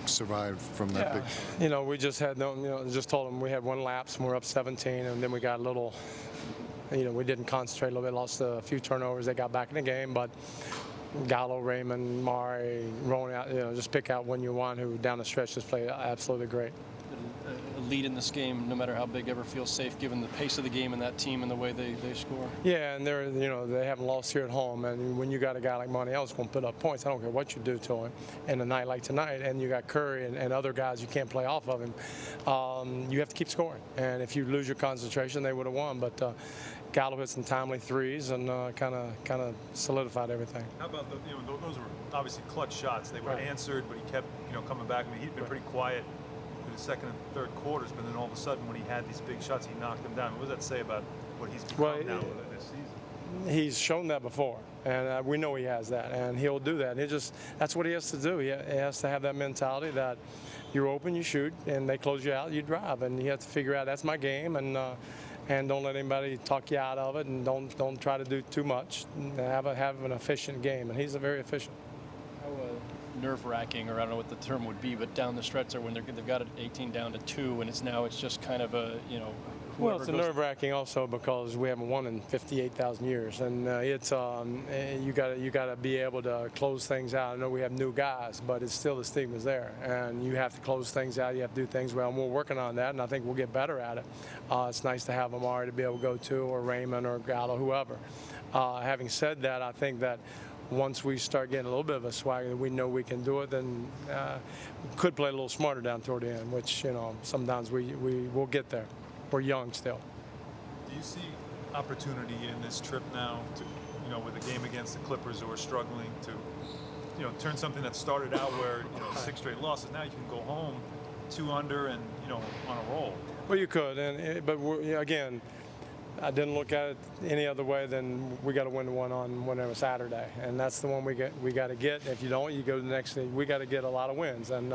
survived from that big. You know, we just had just told them we had one lapse and we're up 17, and then we got a little. You know, we didn't concentrate a little bit, lost a few turnovers. They got back in the game, but Gallo, Raymond, Mari, rolling out, just pick out when you want, who down the stretch just played absolutely great. A lead in this game, no matter how big, ever feels safe given the pace of the game and that team and the way they score. Yeah, and they haven't lost here at home, and when you got a guy like Monty Ellis going to put up points, I don't care what you do to him. And a night like tonight, and you got Curry and other guys you can't play off of him, you have to keep scoring. And if you lose your concentration, they would have won. But Gallo hit some timely threes and kind of solidified everything. How about those were obviously clutch shots. They were answered, but he kept coming back. I mean, he'd been pretty quiet in the second and third quarters, but then all of a sudden when he had these big shots, he knocked them down. What does that say about what he's become now this season? He's shown that before, and we know he has that, and he'll do that. That's what he has to do. He has to have that mentality that you're open, you shoot, and they close you out, you drive, and you have to figure out that's my game, and don't let anybody talk you out of it, and don't try to do too much. Have an efficient game, and he's a very efficient. How nerve-wracking, or I don't know what the term would be, but down the stretch there when they've got it 18 down to 2, and it's just kind of a Well, it's nerve-wracking also because we haven't won in 58,000 years, and it's you got to be able to close things out. I know we have new guys, but it's still the stigma's there, and you have to close things out. You have to do things well, and we're working on that, and I think we'll get better at it. It's nice to have Amari to be able to go to, or Raymond, or Gallo, whoever. Having said that, I think that once we start getting a little bit of a swagger that we know we can do it, then we could play a little smarter down toward the end, which sometimes we will get there. We're young still. Do you see opportunity in this trip now to, with a game against the Clippers who are struggling to, turn something that started out where, 6 straight losses, now you can go home 2 under and, on a roll? Well, you could, but again, I didn't look at it any other way than we got to win the one on whenever Saturday, and that's the one we got to get. If you don't, you go to the next thing. We got to get a lot of wins, and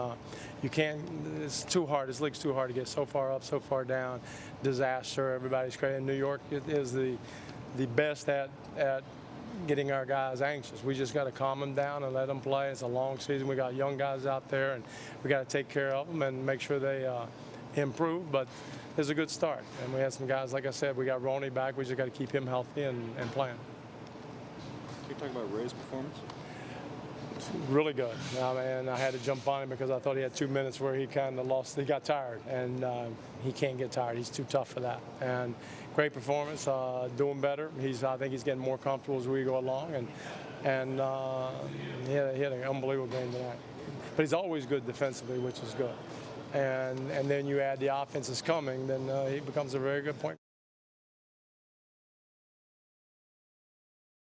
you can't. It's too hard. This league's too hard to get so far up, so far down. Disaster. Everybody's crazy. New York is the best at getting our guys anxious. We just got to calm them down and let them play. It's a long season. We got young guys out there, and we got to take care of them and make sure they improve. But it's a good start, and we have some guys, like I said, we got Ronnie back. We just got to keep him healthy and playing. Can you talk about Ray's performance? Really good. And I had to jump on him because I thought he had 2 minutes where he kind of lost. He got tired, and he can't get tired. He's too tough for that. And great performance, doing better. I think he's getting more comfortable as we go along, and he had an unbelievable game tonight. But he's always good defensively, which is good. And then you add the offense is coming, then he becomes a very good point.